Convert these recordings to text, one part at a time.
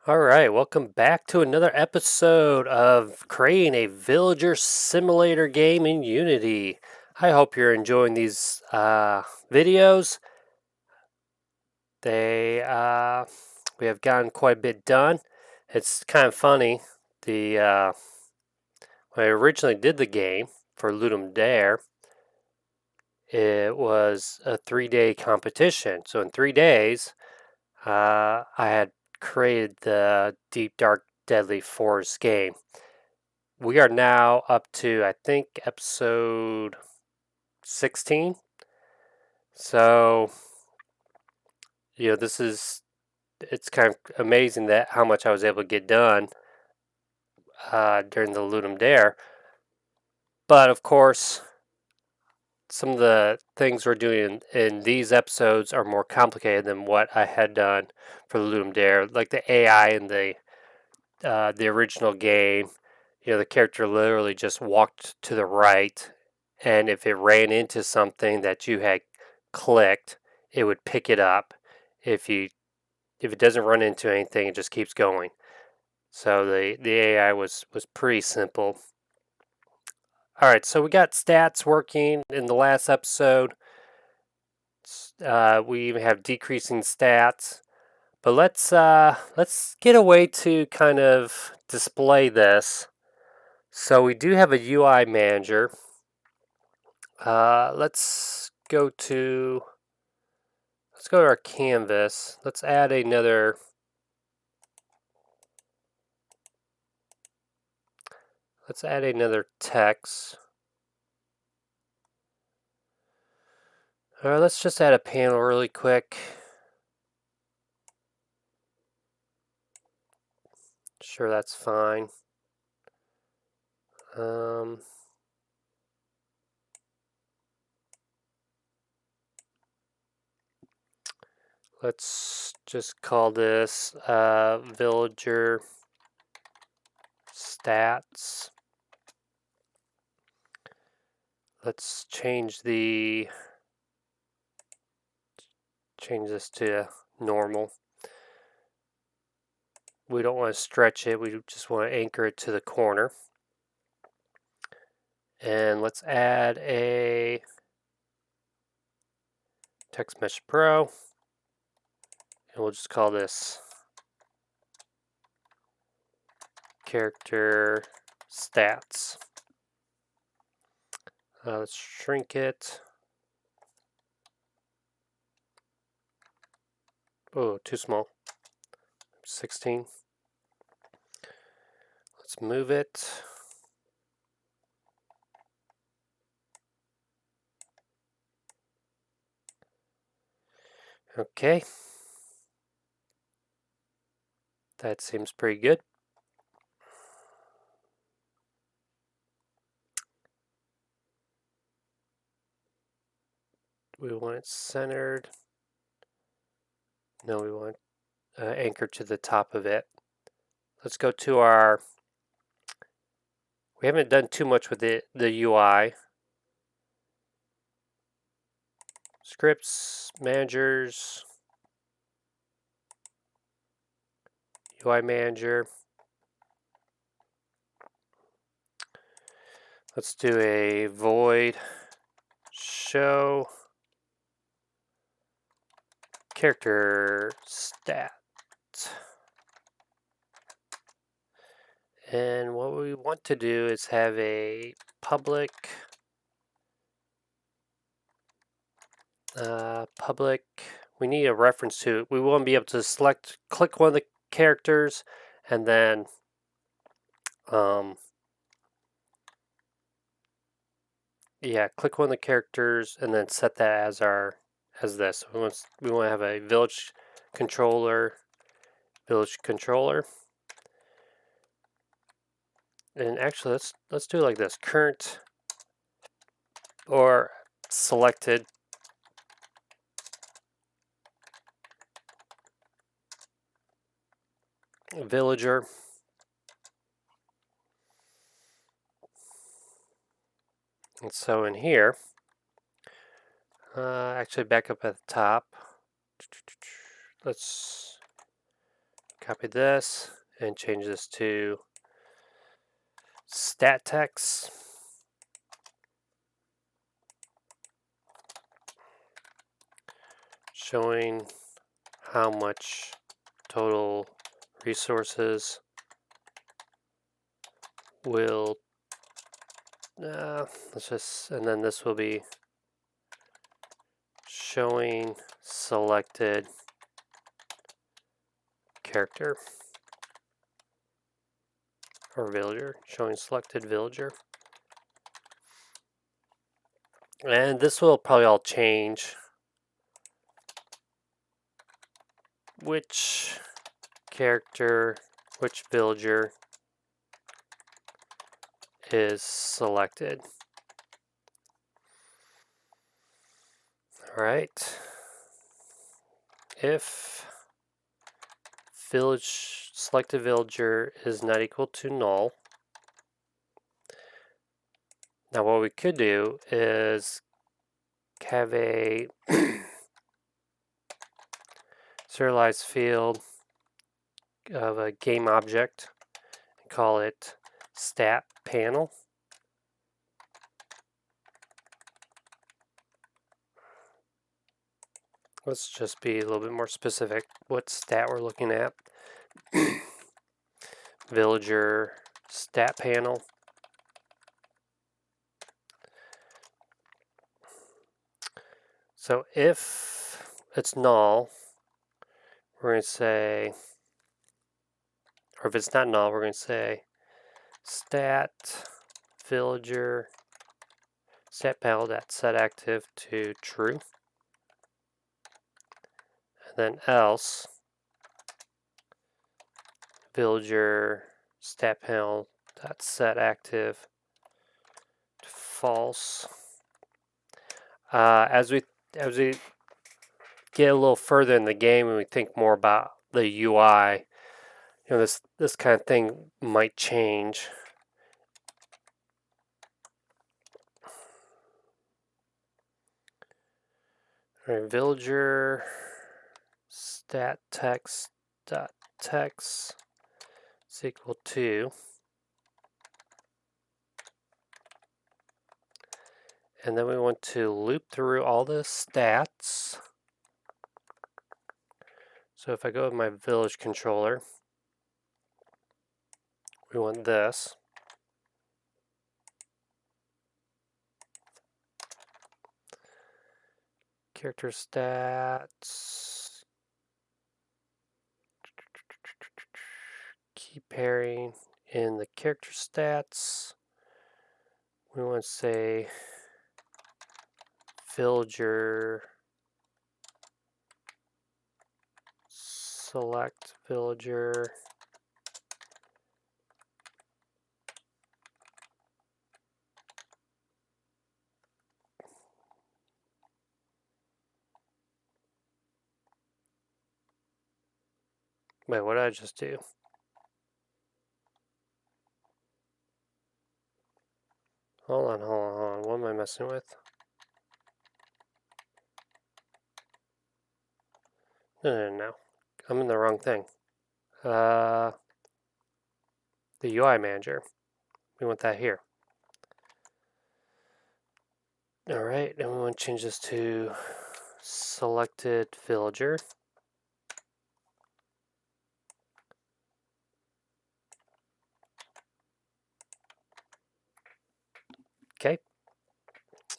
All right, welcome back to another episode of creating a villager simulator game in Unity. I hope you're enjoying these videos. We have gotten quite a bit done. It's kind of funny. The when I originally did the game for Ludum Dare, it was a 3-day competition. So in 3 days, I had created the Deep Dark Deadly Forest game. We are now up to, I think, episode 16. So, it's kind of amazing that how much I was able to get done during the Ludum Dare. But of course, some of the things we're doing in these episodes are more complicated than what I had done for the Ludum Dare. Like the AI in the original game, the character literally just walked to the right, and if it ran into something that you had clicked, it would pick it up. If it doesn't run into anything, it just keeps going. So the AI was pretty simple. All right, so we got stats working in the last episode. We even have decreasing stats, but let's get a way to kind of display this. So we do have a UI manager. Let's go to our canvas. Let's add another text. All right, let's just add a panel really quick. Sure, that's fine. Let's just call this villager stats. Let's change this to normal. We don't want to stretch it, we just want to anchor it to the corner. And let's add a text mesh pro, and we'll just call this character stats. Let's shrink it. Oh, too small. 16. Let's move it. Okay. That seems pretty good. We want it centered. No, we want anchored to the top of it. Let's go to our... We haven't done too much with the UI. Scripts, managers, UI manager. Let's do a void show character stat. And what we want to do is have a public we need a reference to it. We want to be able to click one of the characters, and then click one of the characters and then set that as this. We want to have a village controller. And actually, let's do it like this: current or selected villager. And so in here, actually back up at the top. Let's copy this and change this to stat text. Showing how much total resources will, let's just, and then this will be showing selected character or villager, showing selected villager. And this will probably all change which character, which villager is selected. All right. If selected villager is not equal to null, now what we could do is have a serialized field of a game object and call it stat panel. Let's just be a little bit more specific what stat we're looking at. Villager stat panel. So if it's null, we're going to say, or if it's not null, we're going to say stat villager stat panel dot set active to true. And then else villager stat panel dot set active to false. As we get a little further in the game and we think more about the UI, this kind of thing might change. All right, villager stat text dot text is equal to, and then we want to loop through all the stats. So if I go with my village controller, we want this. Character stats. Key pairing in the character stats. We want to say villager select villager wait, what did I just do? Hold on. What am I messing with? No. I'm in the wrong thing. The UI manager. We want that here. Alright, and we want to change this to selected villager. Okay,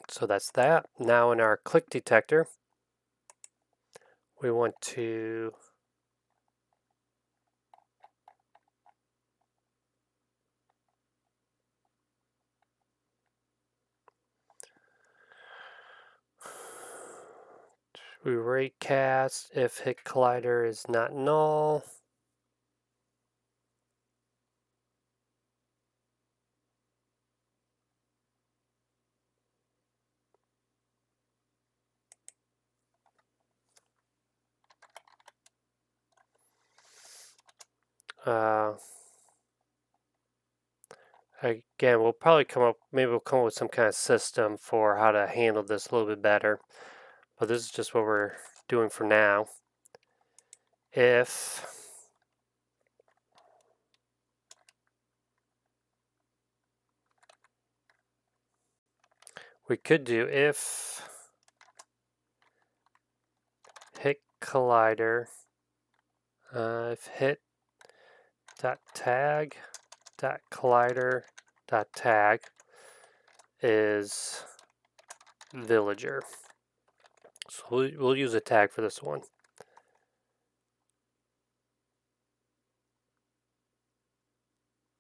so that's that. Now in our click detector, we want to rate cast if hit collider is not null. Again, we'll probably maybe we'll come up with some kind of system for how to handle this a little bit better. But this is just what we're doing for now. If we could do if hit collider, if hit dot tag dot collider dot tag is villager. So we'll use a tag for this one.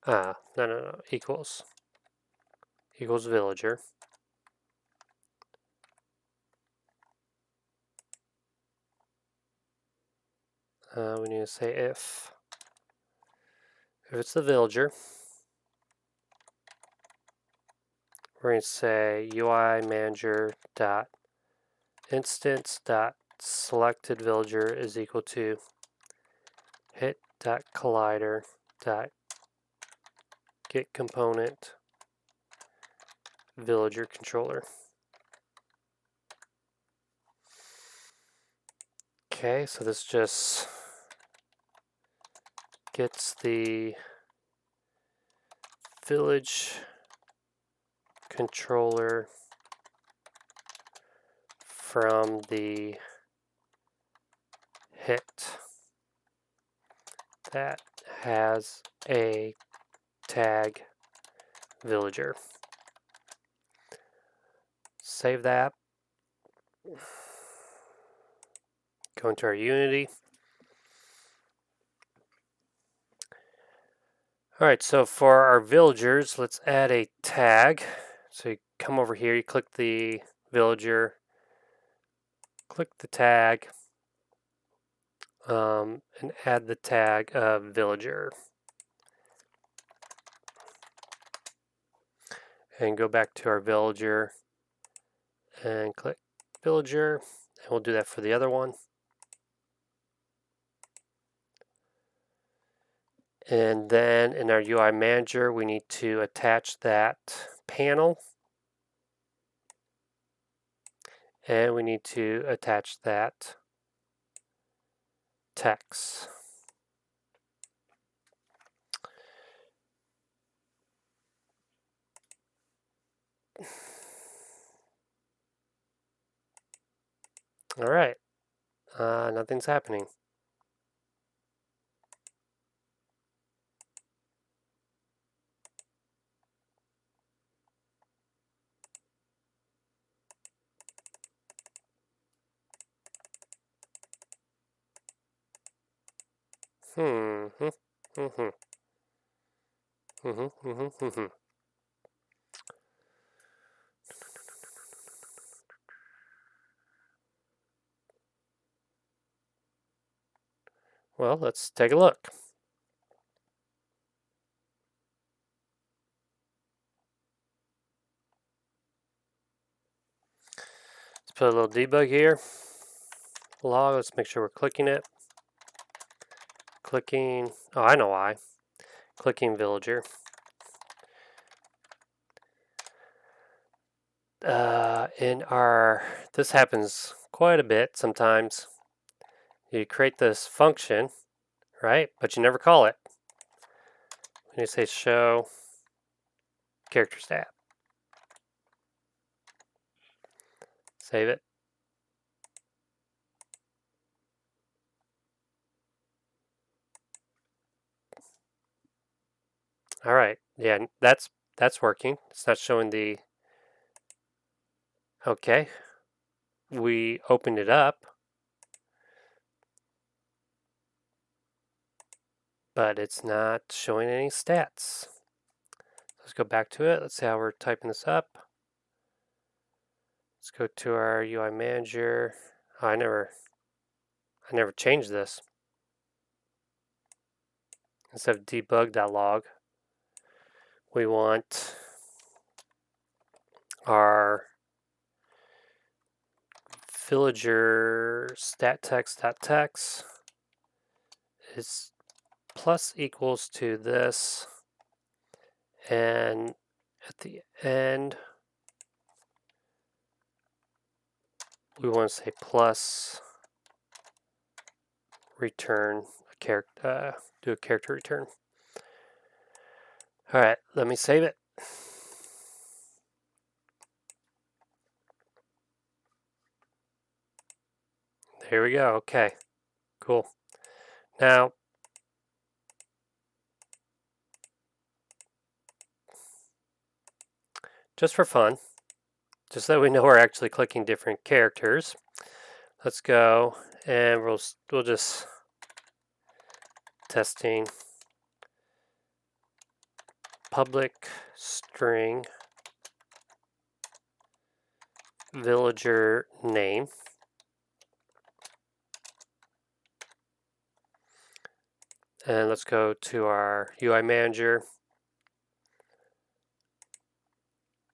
No, equals villager. We need to say if it's the villager, we're going to say UI manager dot instance dot selected villager is equal to hit dot collider dot get component villager controller. Okay, so this just gets the village controller from the hit that has a tag villager. Save that. Go into our Unity. Alright, so for our villagers, let's add a tag. So you come over here, you click the villager, click the tag, and add the tag of villager. And go back to our villager and click villager, and we'll do that for the other one. And then in our UI manager, we need to attach that panel, and we need to attach that text. All right, nothing's happening. Well, let's take a look. Let's put a little debug here. Log, let's make sure we're clicking it. Clicking, oh, I know why. Clicking villager. This happens quite a bit sometimes. You create this function, right? But you never call it. And you say show character stat. Save it. All right. Yeah, that's working. It's not showing the. Okay. We opened it up, but it's not showing any stats. Let's go back to it. Let's see how we're typing this up. Let's go to our UI manager. Oh, I never changed this. Instead of debug.log, we want our villager stat text is plus equals to this, and at the end we want to say plus return a character, do a character return. All right, let me save it. Here we go. Okay, cool. Now, just for fun, just so we know we're actually clicking different characters, let's go and we'll just testing public string villager name. And let's go to our UI manager.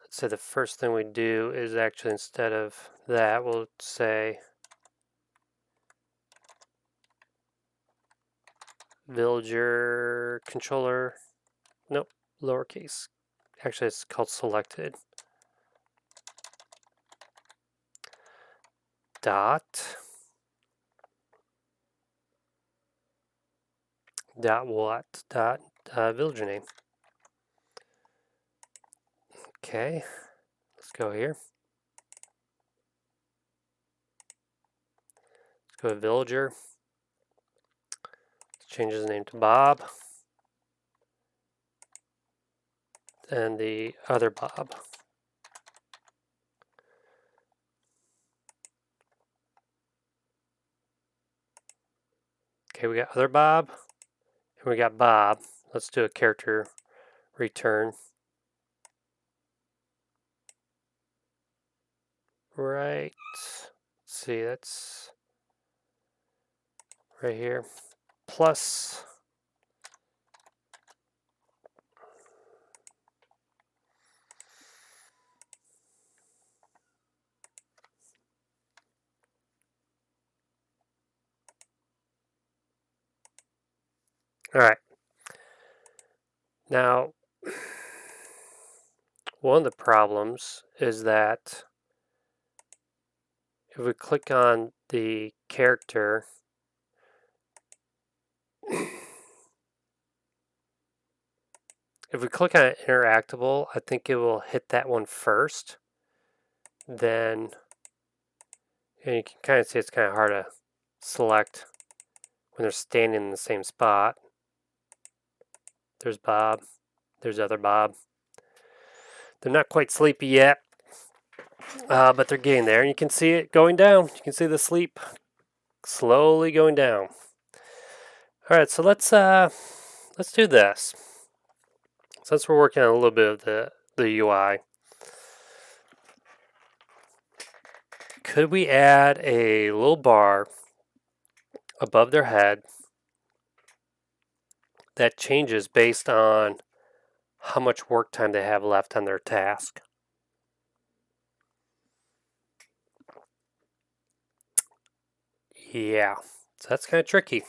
Let's say the first thing we do is actually, instead of that, we'll say villager controller. Nope, lowercase. Actually, it's called selected. Dot what? Villager name. Okay, let's go here. Let's go to villager. Let's change his name to Bob. And the other Bob. Okay, we got other Bob, and we got Bob. Let's do a character return. Right. Let's see, that's right here. Plus. All right. Now, one of the problems is that if we click on the character, if we click on interactable, I think it will hit that one first. Then, and you can kind of see it's kind of hard to select when they're standing in the same spot. There's Bob. There's other Bob. They're not quite sleepy yet, but they're getting there. And you can see it going down. You can see the sleep slowly going down. All right, so let's do this. Since we're working on a little bit of the UI, could we add a little bar above their head that changes based on how much work time they have left on their task? Yeah, so that's kind of tricky.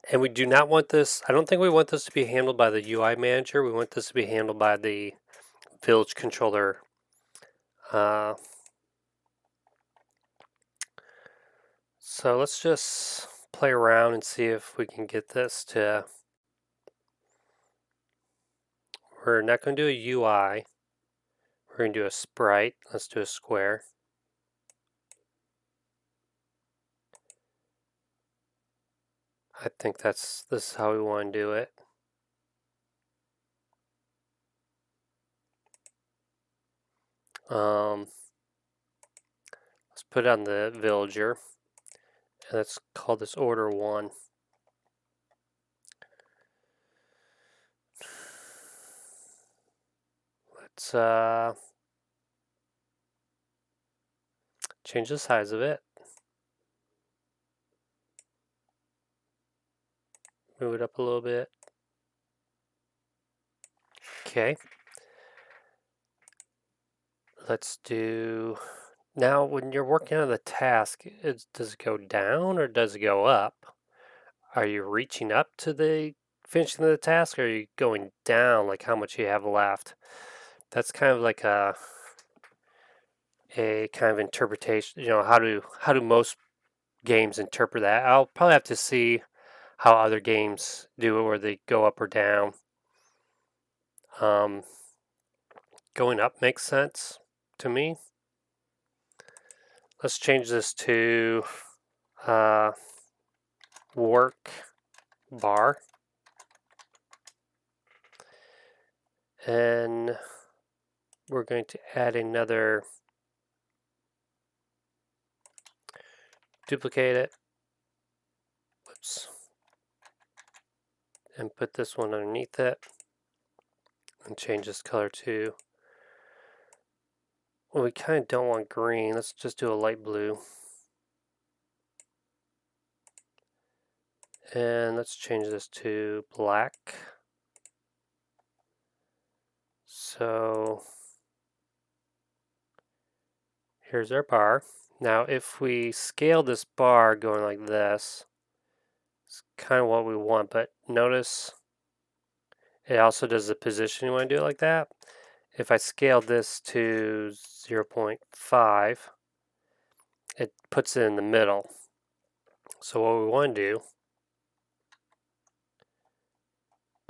And we do not want this, I don't think we want this to be handled by the UI manager. We want this to be handled by the village controller. So let's just play around and see if we can get this to, we're not going to do a UI. We're going to do a sprite. Let's do a square. I think this is how we want to do it. Let's put it on the villager, and let's call this order 1. Let's change the size of it. Move it up a little bit. Okay. Let's do, now when you're working on the task, does it go down or does it go up? Are you reaching up to the finishing the task, or are you going down, like how much you have left? That's kind of like a kind of interpretation. You know, how do most games interpret that? I'll probably have to see how other games do it, where they go up or down. Going up makes sense. to me. Let's change this to uh, work bar. And we're going to add another, duplicate it, whoops, and put this one underneath it, and change this color to, well, we kind of don't want green, let's just do a light blue. And let's change this to black. So here's our bar. Now if we scale this bar going like this, it's kind of what we want, but notice it also does the position. You want to do it like that. If I scale this to 0.5, it puts it in the middle. So what we want to do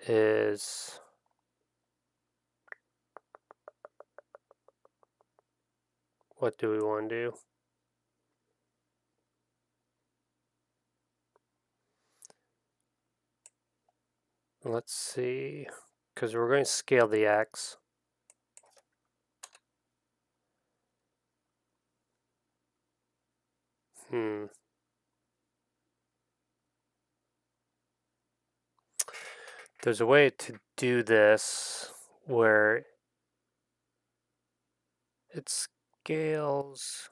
is what do we want to do? Let's see, because we're going to scale the X. There's a way to do this where it scales.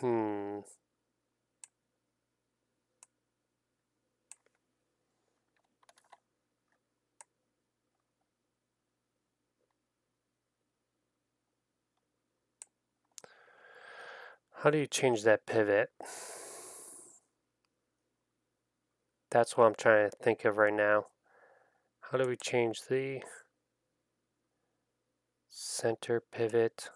Hmm. How do you change that pivot? That's what I'm trying to think of right now. How do we change the center pivot?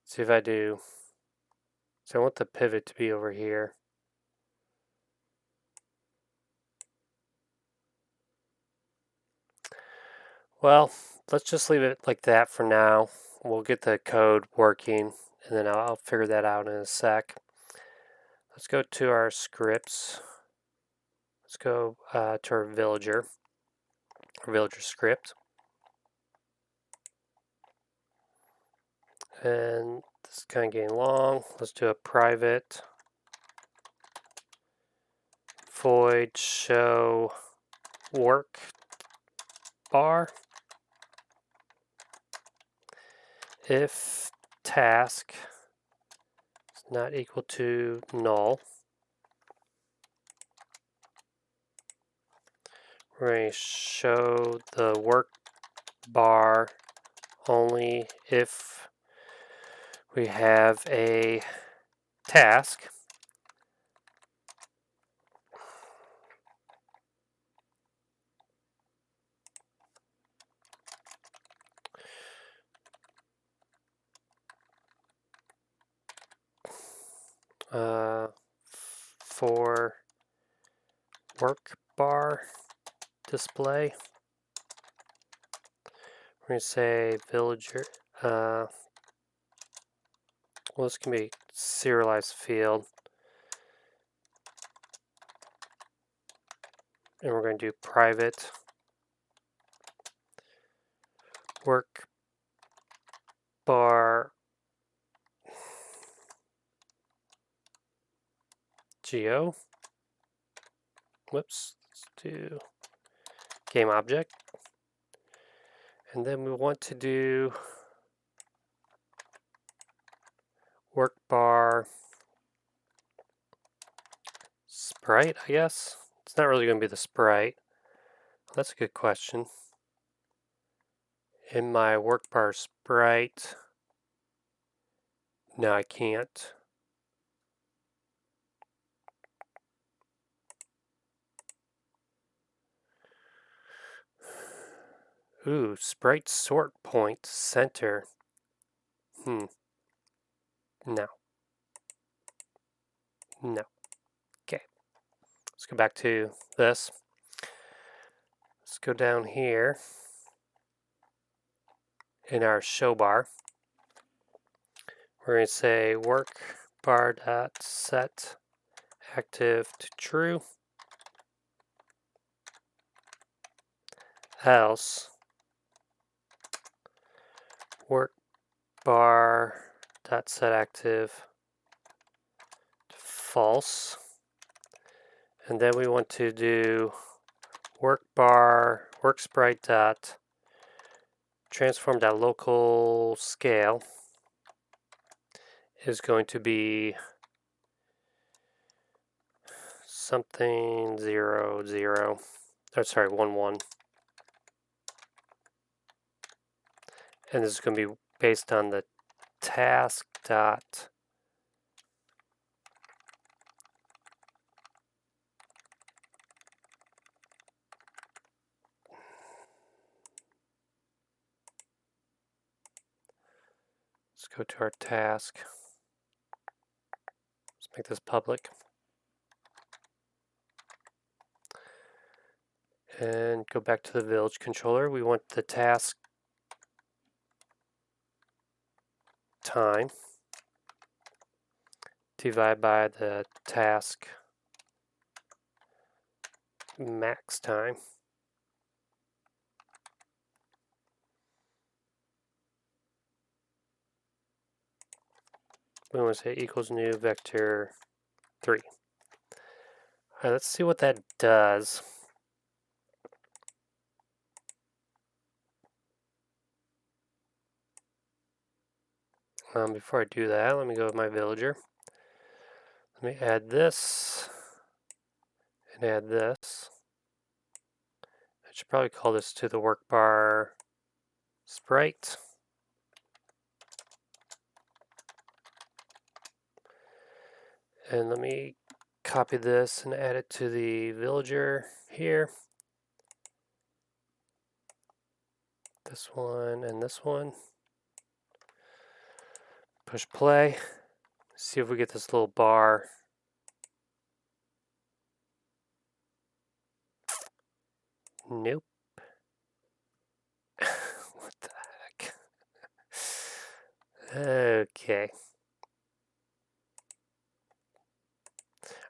See if I do. So I want the pivot to be over here. Well, let's just leave it like that for now. We'll get the code working and then I'll figure that out in a sec. Let's go to our scripts. Let's go to our villager script. And this is kind of getting long. Let's do a private void show work bar if task is not equal to null. We're going to show the work bar only if we have a task. For work bar display, we're going to say villager. Well, this can be serialized field. And we're going to do private work bar geo. Whoops, let's do game object. And then we want to do work bar sprite, I guess. It's not really going to be the sprite. That's a good question. In my work bar sprite, No, I can't. Ooh, sprite sort point center. No, no. Okay, let's go back to this. Let's go down here in our show bar. We're going to say work bar dot set active to true, else work bar dot set active to false, and then we want to do work sprite dot transform dot local scale is going to be something 0 0. Oh, sorry, 1 1. And this is going to be based on the task dot let's go to our task. Let's make this public. And go back to the village controller. We want the task time divided by the task max time. We want to say equals new vector 3. All right, let's see what that does. Before I do that, let me go with my villager. Let me add this and add this. I should probably call this to the work bar sprite. And let me copy this and add it to the villager here. This one and this one. Push play. See if we get this little bar. Nope. What the heck? Okay.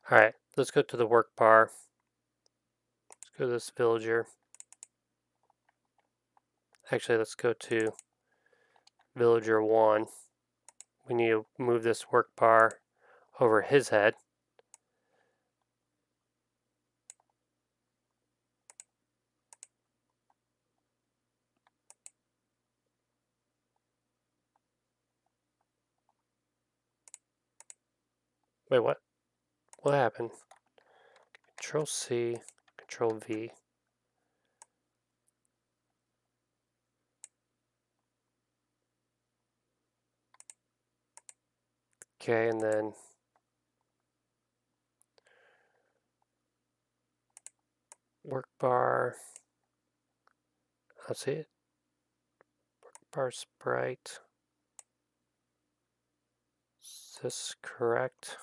Alright, let's go to the work bar. Let's go to this villager. Actually, let's go to villager 1. We need to move this work bar over his head. Wait, what? What happened? Control C, Control V. Okay, and then work bar. Let's see it. Work bar sprite. Is this correct?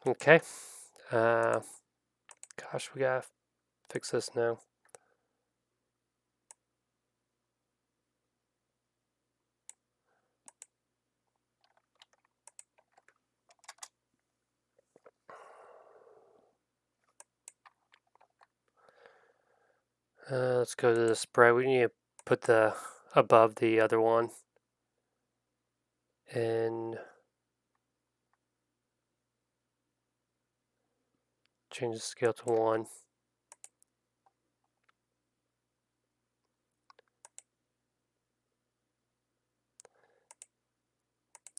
Okay. Gosh, we gotta fix this now. Let's go to the sprite. We need to put the above the other one. And change the scale to 1.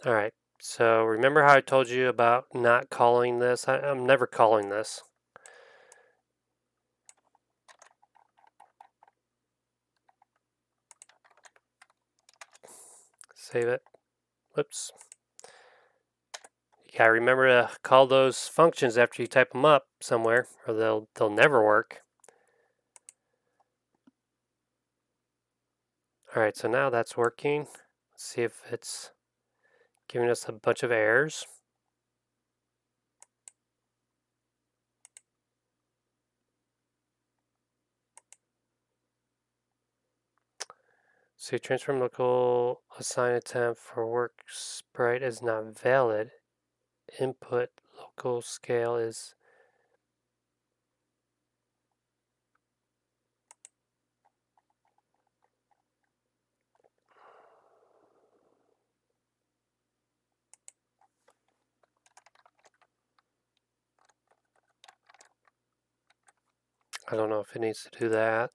Alright, So remember how I told you about not calling this? I'm never calling this. Save it. Whoops. You gotta remember to call those functions after you type them up somewhere, or they'll never work. All right, so now that's working. Let's see if it's giving us a bunch of errors. So transform local assign attempt for work sprite is not valid. Input local scale is I don't know if it needs to do that.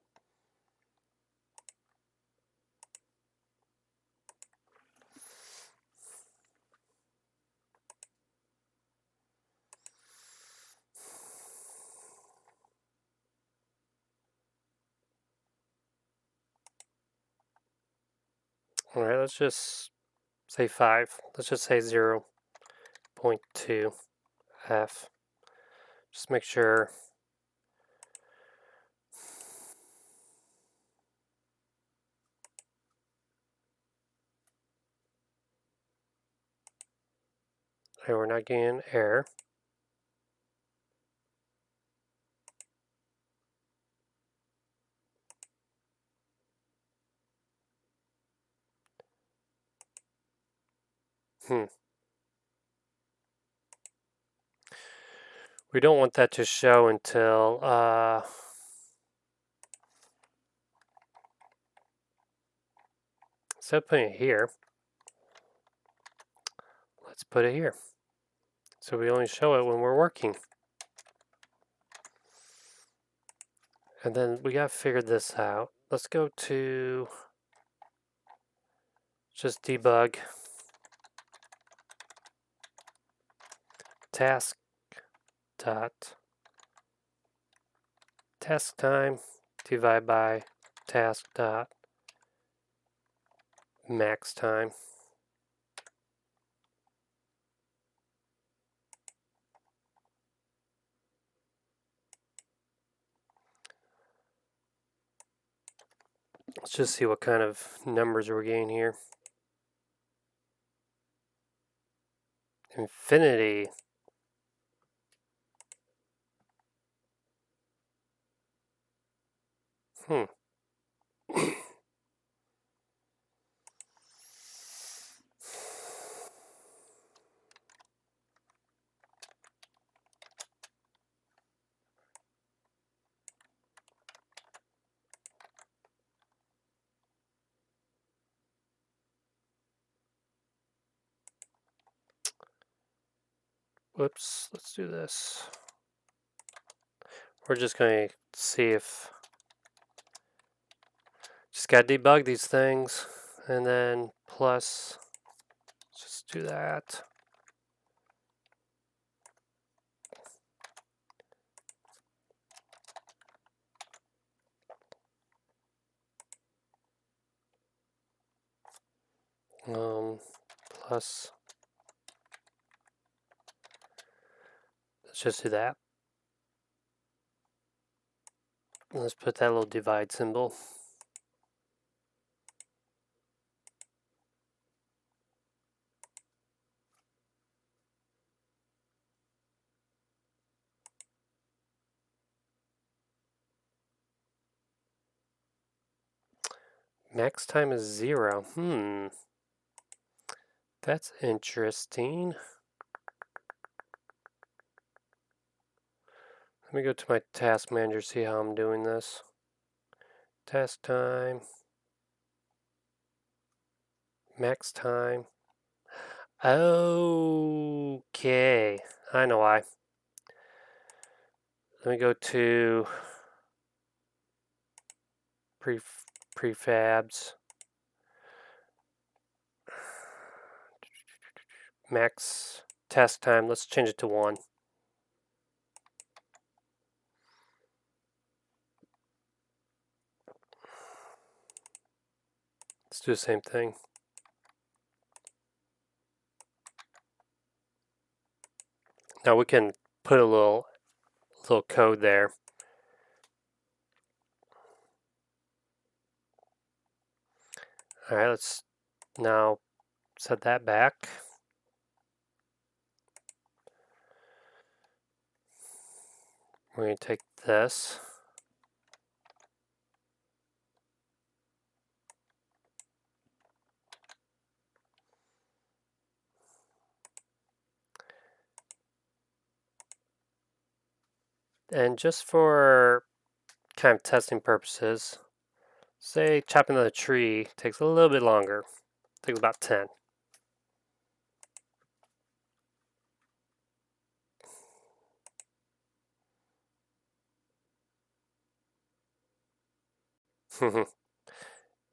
All right, let's just say 5. Let's just say 0.2 f. Just make sure. Okay, we're not getting an error. We don't want that to show until instead of putting it here, let's put it here. So we only show it when we're working. And then we got to figure this out. Let's go to just debug task dot task time divide by task dot max time. Let's just see what kind of numbers we're getting here. Infinity. Whoops, let's do this. We're just going to see if, just got to debug these things, and then plus, just do that. Plus, let's just do that. Let's put that little divide symbol. Max time is 0. That's interesting. Let me go to my task manager, see how I'm doing this. Task time. Max time. Okay. I know why. Let me go to prefabs. max task time. Let's change it to 1. Let's do the same thing. Now we can put a little code there. All right, let's now set that back. We're going to take this. And just for kind of testing purposes, say chopping the tree takes a little bit longer. It takes about 10.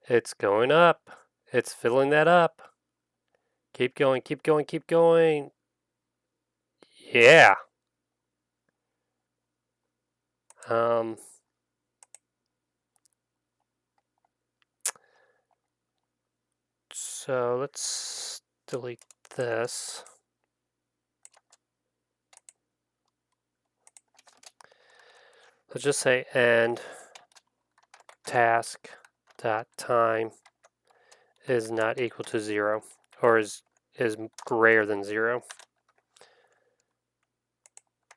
It's going up. It's filling that up. Keep going, keep going, keep going. Yeah. So let's delete this. Let's just say end task dot time is not equal to 0, or is greater than 0.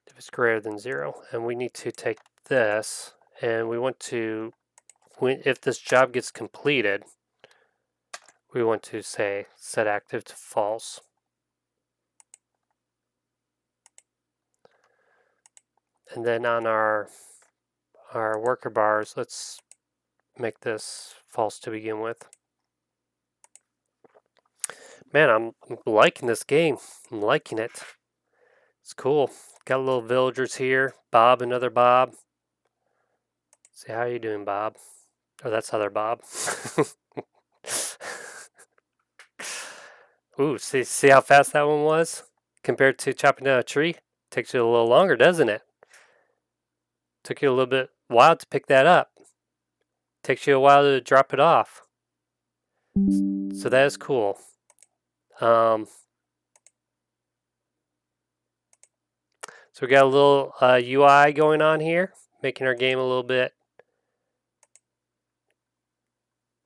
If it's greater than 0, and we need to take this, and we want to, if this job gets completed, we want to say set active to false. And then on our worker bars, let's make this false to begin with. Man, I'm liking this game. I'm liking it. It's cool. Got little villagers here. Bob, another Bob. Say, how you doing, Bob? Oh, that's other Bob. Ooh, see how fast that one was? Compared to chopping down a tree? Takes you a little longer, doesn't it? Took you a little bit while to pick that up. Takes you a while to drop it off. So that is cool. So we got a little UI going on here, making our game a little bit.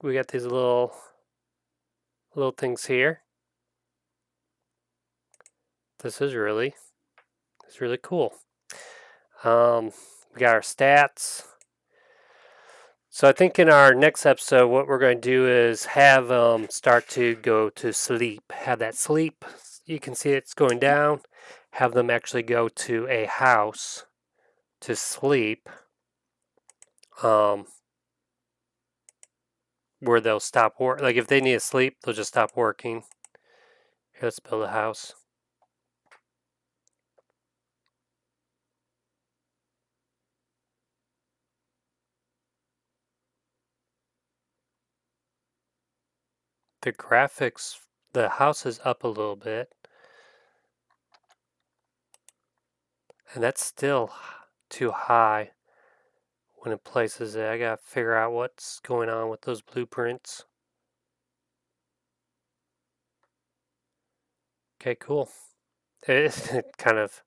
We got these little things here. This is really cool. We got our stats. So I think in our next episode, what we're going to do is have start to go to sleep. Have that sleep. You can see it's going down. Have them actually go to a house to sleep, where they'll stop work. Like if they need to sleep, they'll just stop working. Here, let's build a house. The graphics, the house is up a little bit. And that's still too high when it places it. I gotta figure out what's going on with those blueprints. Okay, cool. It's kind of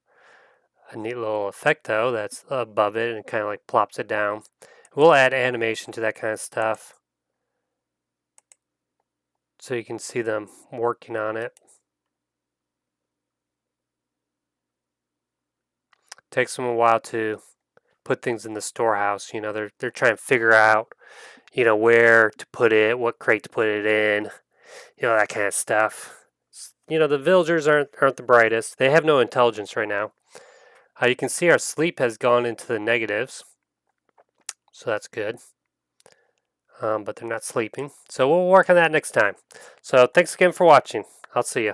a neat little effect though that's above it and kind of like plops it down. We'll add animation to that kind of stuff so you can see them working on it. Takes them a while to put things in the storehouse. You know, they're trying to figure out, you know, where to put it, what crate to put it in, you know, that kind of stuff. You know, the villagers aren't the brightest. They have no intelligence right now. You can see our sleep has gone into the negatives, so that's good. But they're not sleeping. So we'll work on that next time. So thanks again for watching. I'll see you.